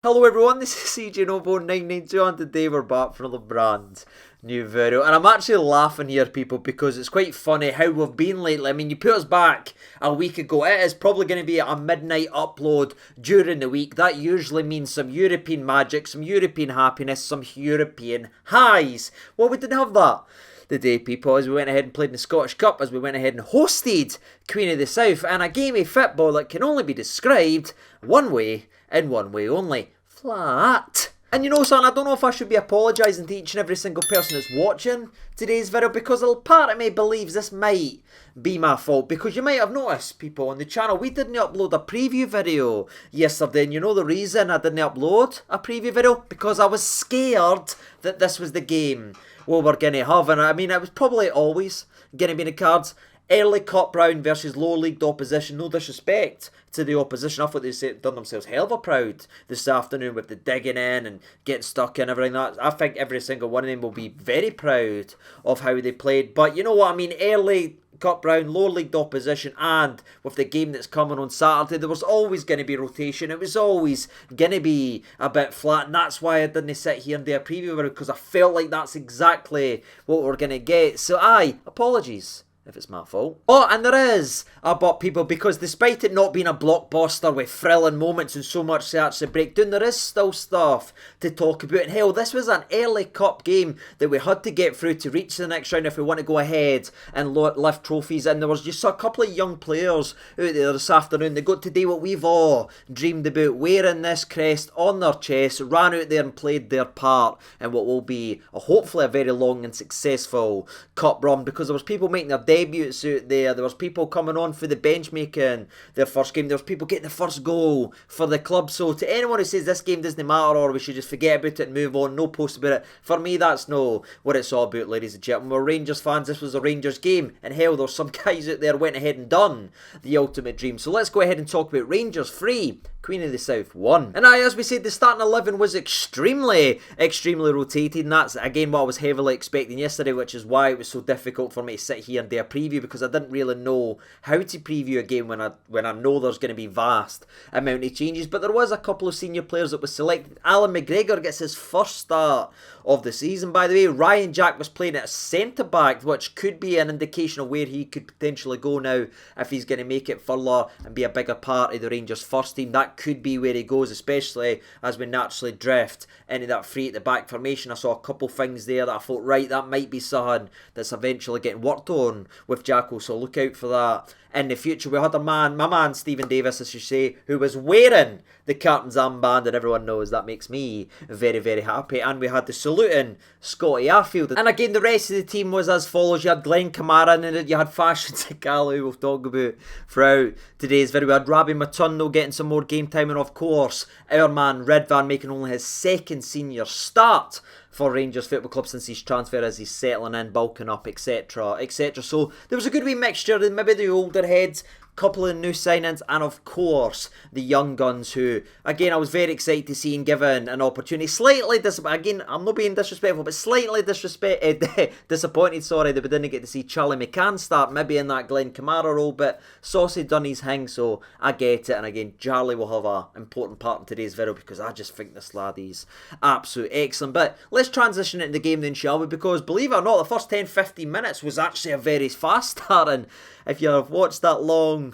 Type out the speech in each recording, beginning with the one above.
Hello everyone, this is CJ Novo992 and today we're back for another brand new video. And I'm actually laughing here, people, because it's quite funny how we've been lately. I mean, you put us back a week ago, it is probably going to be a midnight upload during the week. That usually means some European magic, some European happiness, some European highs. Well, we didn't have that today, people, as we went ahead and played in the Scottish Cup, as we went ahead and hosted Queen of the South, and a game of football that can only be described one way and one way only: flat. And you know something, I don't know if I should be apologising to each and every single person that's watching today's video, because a part of me believes this might be my fault, because you might have noticed, people, on the channel, we didn't upload a preview video yesterday. And you know the reason I didn't upload a preview video? Because I was scared that this was the game we were going to have. And I mean, it was probably always going to be in the cards. Early cup round versus low league opposition. No disrespect to the opposition. I thought they'd done themselves hell of a proud this afternoon with the digging in and getting stuck in, everything that. I think every single one of them will be very proud of how they played. But you know what I mean? Early cup round, low league opposition, and with the game that's coming on Saturday, there was always going to be rotation. It was always going to be a bit flat, and that's why I didn't sit here and do a preview video, because I felt like that's exactly what we're going to get. So apologies if it's my fault. Oh, and there is a but, people, because despite it not being a blockbuster with thrilling moments and so much to actually break down, there is still stuff to talk about. And hell, this was an early cup game that we had to get through to reach the next round if we want to go ahead and lift trophies. And there was just a couple of young players out there this afternoon that got to do what we've all dreamed about: wearing this crest on their chest, ran out there and played their part in what will be hopefully a very long and successful cup run, because there was people making their debuts out there. There was people coming on for the bench making their first game. There was people getting the first goal for the club. So to anyone who says this game doesn't matter or we should just forget about it and move on, no post about it, for me that's no what it's all about, ladies and gentlemen. We're Rangers fans. This was a Rangers game, and hell, there's some guys out there went ahead and done the ultimate dream. So let's go ahead and talk about Rangers 3, Queen of the South 1. And as we said, the starting 11 was extremely rotated, and that's again what I was heavily expecting yesterday, which is why it was so difficult for me to sit here and do a preview, because I didn't really know how to preview a game when I know there's going to be vast amount of changes. But there was a couple of senior players that was selected. Alan McGregor gets his first start of the season, by the way. Ryan Jack was playing at centre back, which could be an indication of where he could potentially go now if he's going to make it further and be a bigger part of the Rangers first team. That could be where he goes, especially as we naturally drift into that three at the back formation. I saw a couple things there that I thought, right, that might be something that's eventually getting worked on with Jacko, so look out for that in the future. We had my man Stephen Davis, as you say, who was wearing the captain's armband, and everyone knows that makes me very happy. And we had the saluting Scotty Arfield. And again, the rest of the team was as follows. You had Glenn Kamara, and then you had Fashion Sakala, who we'll talk about throughout today's video. We had Robbie Mccan getting some more game time, and of course our man Ridvan making only his second senior start for Rangers Football Club since his transfer, as he's settling in, bulking up, etc, etc. So there was a good wee mixture, maybe the older heads, couple of new signings, and of course the young guns, who again I was very excited to see and given an opportunity. Slightly again, I'm not being disrespectful, but slightly disappointed, sorry, that we didn't get to see Charlie Mccan start, maybe in that Glenn Kamara role, but Saucy done his thing, so I get it. And again, Charlie will have an important part in today's video, because I just think this lad is absolutely excellent. But let's transition into the game then, shall we? Because believe it or not, the first 10-15 minutes was actually a very fast start, and if you have watched that long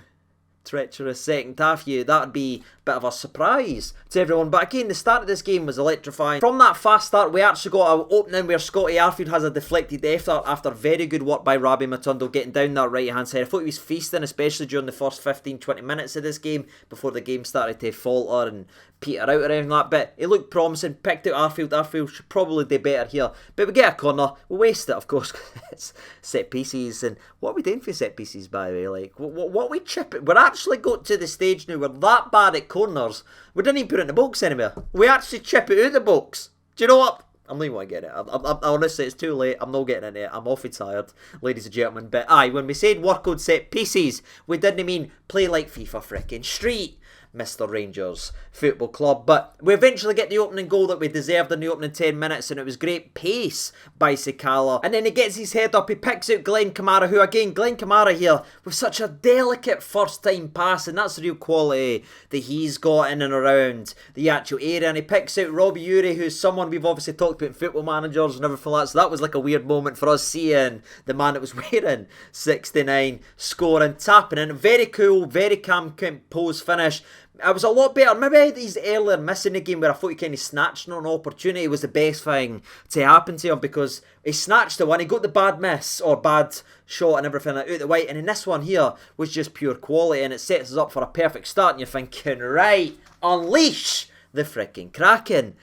treacherous second half, that would be a bit of a surprise to everyone. But again, the start of this game was electrifying. From that fast start, we actually got an opening where Scotty Arfield has a deflected effort after very good work by Robbie Mccan getting down that right hand side. I thought he was feasting, especially during the first 15-20 minutes of this game, before the game started to falter and peter out or anything like that. But he looked promising, picked out Arfield. Arfield should probably do better here, but we get a corner, we waste it, of course, because it's set pieces. And what are we doing for set pieces, by the way? Like, what we chip it? We're actually got to the stage now, we're that bad at corners, we didn't even put it in the box anymore. We actually chip it out of the box. Do you know what? I'm not even going to get it. Honestly, it's too late. I'm not getting in it. I'm awfully tired, ladies and gentlemen. But when we said work on set pieces, we didn't mean play like FIFA freaking Street, Mr. Rangers Football Club. But we eventually get the opening goal that we deserved in the opening 10 minutes, and it was great pace by Sakala. And then he gets his head up, he picks out Glenn Kamara, who again, Glenn Kamara here with such a delicate first time pass, and that's the real quality that he's got in and around the actual area. And he picks out Robbie, who's someone we've obviously talked about in Football Managers and everything like that, so that was like a weird moment for us seeing the man that was wearing 69 scoring, tapping in. Very cool, very calm, composed finish. I was a lot better. Maybe these earlier missing the game where I thought he kind of snatched an opportunity was the best thing to happen to him, because he snatched the one, he got the bad miss or bad shot and everything out the white, and in this one here was just pure quality, and it sets us up for a perfect start, and you're thinking, right, unleash the freaking Kraken.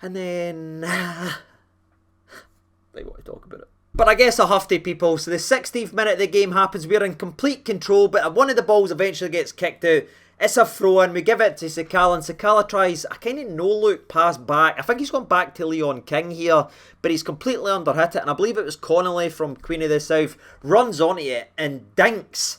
And then they want to talk about it. But I guess I'll have to, people. So the 16th minute of the game happens. We're in complete control, but one of the balls eventually gets kicked out. It's a throw in. We give it to Sakala, and Sakala tries a kind of no-look pass back. I think he's gone back to Leon King here, but he's completely underhit it. And I believe it was Connolly from Queen of the South runs onto it and dinks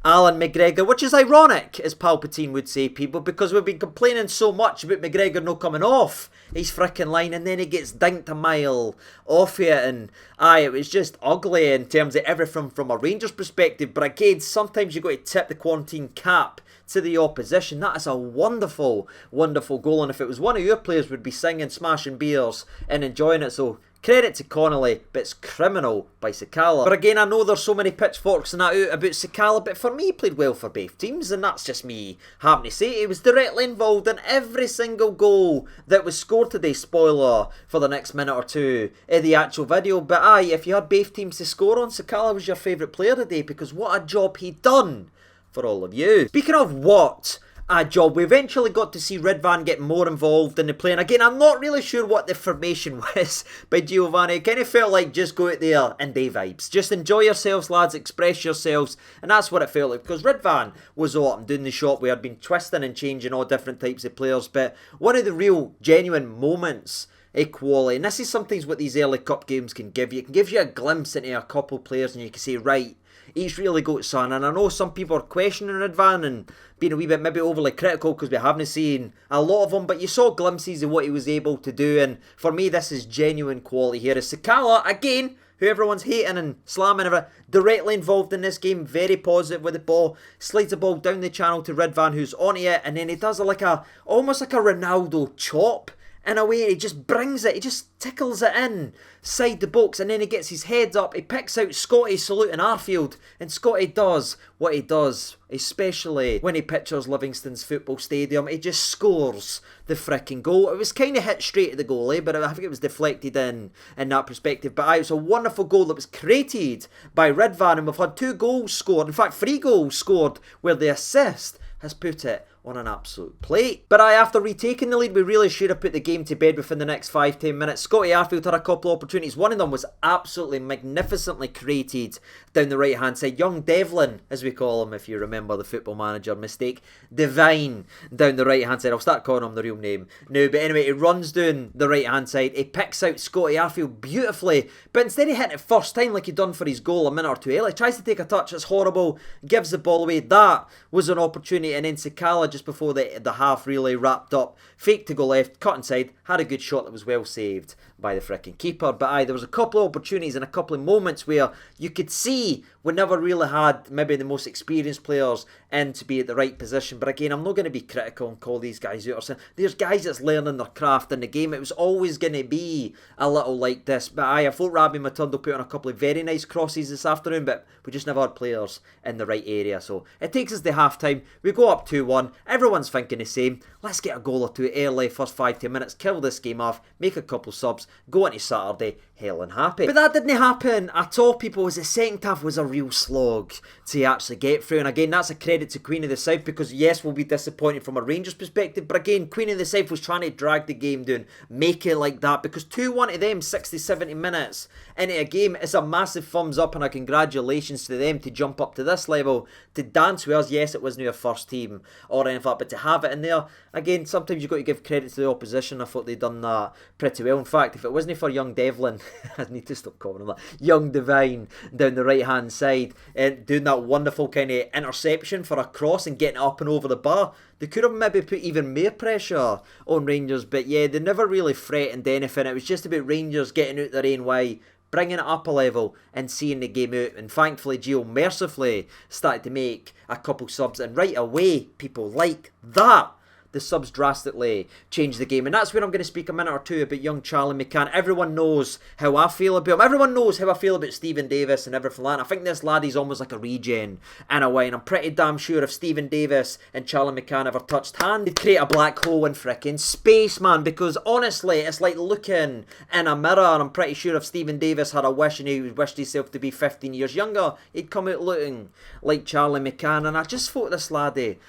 Alan McGregor, which is ironic, as Palpatine would say, people, because we've been complaining so much about McGregor not coming off his frickin' line, and then he gets dinked a mile off it, and it was just ugly in terms of everything from a Rangers perspective. But again, sometimes you've got to tip the quarantine cap to the opposition. That is a wonderful, wonderful goal, and if it was one of your players, would be singing, smashing beers and enjoying it. So credit to Connolly, but it's criminal by Sakala. But again, I know there's so many pitchforks and that out about Sakala, but for me, he played well for both teams, and that's just me having to say. He was directly involved in every single goal that was scored today. Spoiler for the next minute or two in the actual video. But if you had both teams to score on, Sakala was your favourite player today, because what a job he done for all of you. Speaking of what a job, we eventually got to see Ridvan get more involved in the play, and again, I'm not really sure what the formation was by Giovanni. It kind of felt like just go out there and day vibes, just enjoy yourselves, lads, express yourselves, and that's what it felt like, because Ridvan was all up and doing the shop. We had been twisting and changing all different types of players, but one of the real genuine moments equality, and this is sometimes what these early cup games can give you. It can give you a glimpse into a couple players, and you can say, right, he's really got son. And I know some people are questioning Ridvan and being a wee bit maybe overly critical because we haven't seen a lot of him, but you saw glimpses of what he was able to do, and for me this is genuine quality here. As Sakala, again, who everyone's hating and slamming, directly involved in this game, very positive with the ball, slides the ball down the channel to Ridvan, who's onto it, and then he does almost like a Ronaldo chop. In a way, he just brings it, he just tickles it in side the box, and then he gets his head up, he picks out Scotty saluting Arfield, and Scotty does what he does, especially when he pictures Livingston's football stadium. He just scores the fricking goal. It was kind of hit straight at the goalie, but I think it was deflected in that perspective. But it was a wonderful goal that was created by Ridvan, and we've had 2 goals scored, in fact 3 goals scored, where the assist has put it on an absolute plate. But after retaking the lead, we really should have put the game to bed within the next 5-10 minutes. Scotty Arfield had a couple of opportunities. One of them was absolutely magnificently created down the right hand side. Young Devlin, as we call him, if you remember the Football Manager mistake. Divine down the right hand side. I'll start calling him the real name now. But anyway, he runs down the right hand side. He picks out Scotty Arfield beautifully. But instead of hitting it first time like he'd done for his goal a minute or two earlier, he tries to take a touch. It's horrible. Gives the ball away. That was an opportunity. And then Sakala, just before the half relay wrapped up, fake to go left, cut inside, had a good shot that was well saved by the frickin' keeper. But there was a couple of opportunities and a couple of moments where you could see we never really had maybe the most experienced players in to be at the right position. But again, I'm not going to be critical and call these guys out or saying there's guys that's learning their craft in the game. It was always going to be a little like this. But I thought Robbie Matundo put on a couple of very nice crosses this afternoon, but we just never had players in the right area. So it takes us to half time. We go up 2-1. Everyone's thinking the same. Let's get a goal or two early, first 5-10 minutes, kill this game off, make a couple subs, go into Saturday hell and happy. But that didn't happen at all, people, as the second half was a real slog to actually get through. And again, that's a credit to Queen of the South, because yes, we'll be disappointed from a Rangers perspective, but again, Queen of the South was trying to drag the game down, make it like that, because 2-1 to them 60-70 minutes into a game is a massive thumbs up and a congratulations to them to jump up to this level, to dance with us. Yes, it wasn't our first team or anything, but to have it in there, again, sometimes you've got to give credit to the opposition. I thought they'd done that pretty well. In fact, if it wasn't for young Devlin I need to stop calling him that. Young Devine down the right hand side and doing that wonderful kind of interception for a cross and getting up and over the bar. They could have maybe put even more pressure on Rangers, but yeah, they never really threatened anything. It was just about Rangers getting out their own way, bringing it up a level and seeing the game out. And thankfully Gio mercifully started to make a couple subs, and right away people like that, the subs drastically changed the game. And that's where I'm going to speak a minute or two about young Charlie Mccan. Everyone knows how I feel about him. Everyone knows how I feel about Stephen Davis and everything like that. I think this laddie's almost like a regen in a way, and I'm pretty damn sure if Stephen Davis and Charlie Mccan ever touched hand, they'd create a black hole in frickin' space, man, because honestly it's like looking in a mirror. And I'm pretty sure if Stephen Davis had a wish and he wished himself to be 15 years younger, he'd come out looking like Charlie Mccan. And I just thought this laddie,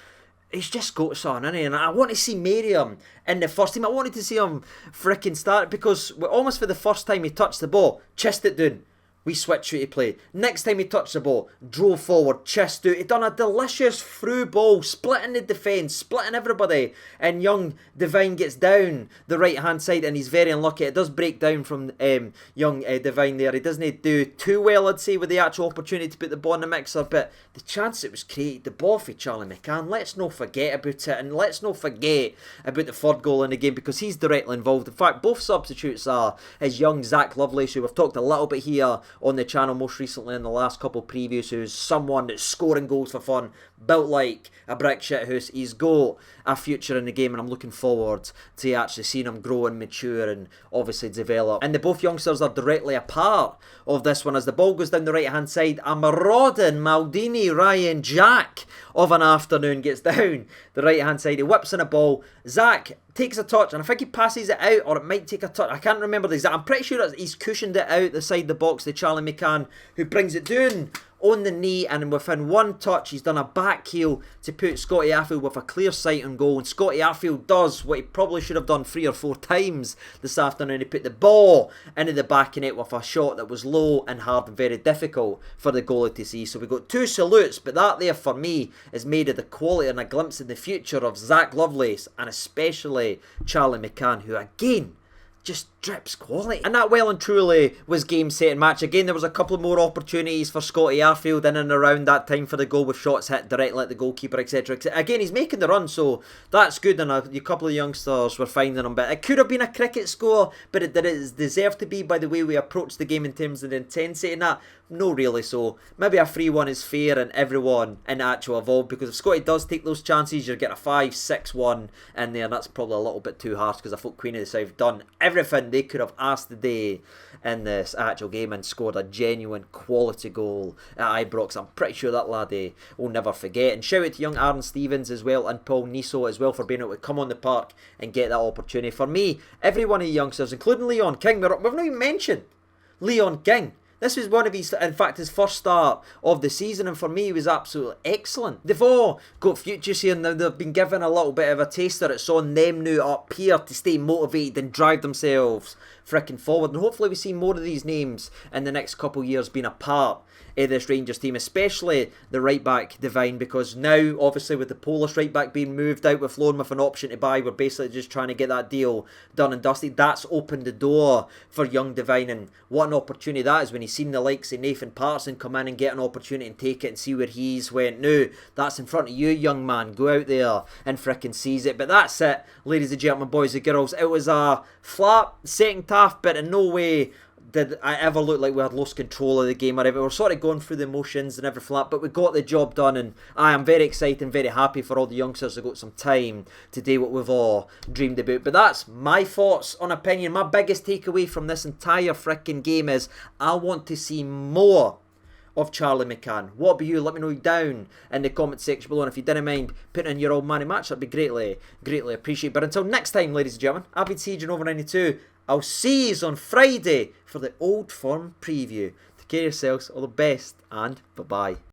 he's just got something, isn't he? And I want to see Miriam in the first team. I wanted to see him freaking start, because almost for the first time he touched the ball, chest it down, we switch out to play. Next time he touched the ball, drove forward, chest out. He done a delicious through ball, splitting the defence, splitting everybody. And young Devine gets down the right hand side, and he's very unlucky. It does break down from young Devine there. He doesn't do too well, I'd say, with the actual opportunity to put the ball in the mixer, but the chance it was created, the ball for Charlie Mccan, let's not forget about it, and let's not forget about the third goal in the game, because he's directly involved. In fact, both substitutes are his young Zach Lovelace, who we've talked a little bit here on the channel most recently in the last couple previews, who's someone that's scoring goals for fun, built like a brick shit house. He's got a future in the game, and I'm looking forward to actually seeing him grow and mature and obviously develop. And the both youngsters are directly a part of this one. As the ball goes down the right hand side, a marauding Maldini Ryan Jack of an afternoon gets down the right hand side. He whips in a ball. Zach takes a touch, and I think he passes it out, or it might take a touch. I can't remember the exact. I'm pretty sure he's cushioned it out the side of the box to Charlie Mccan, who brings it down on the knee, and within one touch he's done a back heel to put Scotty Arfield with a clear sight on goal. And Scotty Arfield does what he probably should have done 3 or 4 times this afternoon. He put the ball into the back of net with a shot that was low and hard and very difficult for the goalie to see. So we got 2 salutes, but that there for me is made of the quality and a glimpse in the future of Zach Lovelace, and especially Charlie Mccan, who again just drips quality. And that well and truly was game, set and match. Again, there was a couple more opportunities for Scotty Arfield in and around that time for the goal, with shots hit directly at the goalkeeper, etc. Again, he's making the run, so that's good, and a couple of youngsters were finding him. But it could have been a cricket score, but it deserved to be by the way we approached the game in terms of the intensity and that. No, really. So maybe a 3-1 is fair and everyone in actual evolved, because if Scotty does take those chances, you'll get a 5-6-1 in there, and that's probably a little bit too harsh, because I thought Queen of the South done everything they could have asked today in this actual game and scored a genuine quality goal at Ibrox. I'm pretty sure that laddie will never forget. And shout out to young Aaron Stevens as well, and Paul Niso as well, for being able to come on the park and get that opportunity. For me, every one of the youngsters, including Leon King, we've not even mentioned Leon King. This was one of his, in fact, his first start of the season, and for me, he was absolutely excellent. They've all got futures here, and they've been given a little bit of a taster. It's on them now up here to stay motivated and drive themselves fricking forward. And hopefully we see more of these names in the next couple of years being a part of this Rangers team, especially the right back Devine, because now obviously with the Polish right back being moved out with loan with an option to buy, we're basically just trying to get that deal done and dusted. That's opened the door for young Devine, and what an opportunity that is when he's seen the likes of Nathan Patterson come in and get an opportunity and take it and see where he's went. Now that's in front of you, young man. Go out there and fricking seize it. But that's it, ladies and gentlemen, boys and girls. It was a flat second half, but in no way did I ever look like we had lost control of the game or whatever. We're sort of going through the motions and everything like that, but we got the job done, and I am very excited and very happy for all the youngsters that got some time to do what we've all dreamed about. But that's my thoughts on opinion. My biggest takeaway from this entire freaking game is I want to see more of Charlie Mccan. What about you? Let me know down in the comment section below, and if you didn't mind putting in your old man match, that'd be greatly appreciated. But until next time, ladies and gentlemen, I've been Sieging Over 92. I'll see you on Friday for the Old Firm preview. Take care of yourselves, all the best, and bye-bye.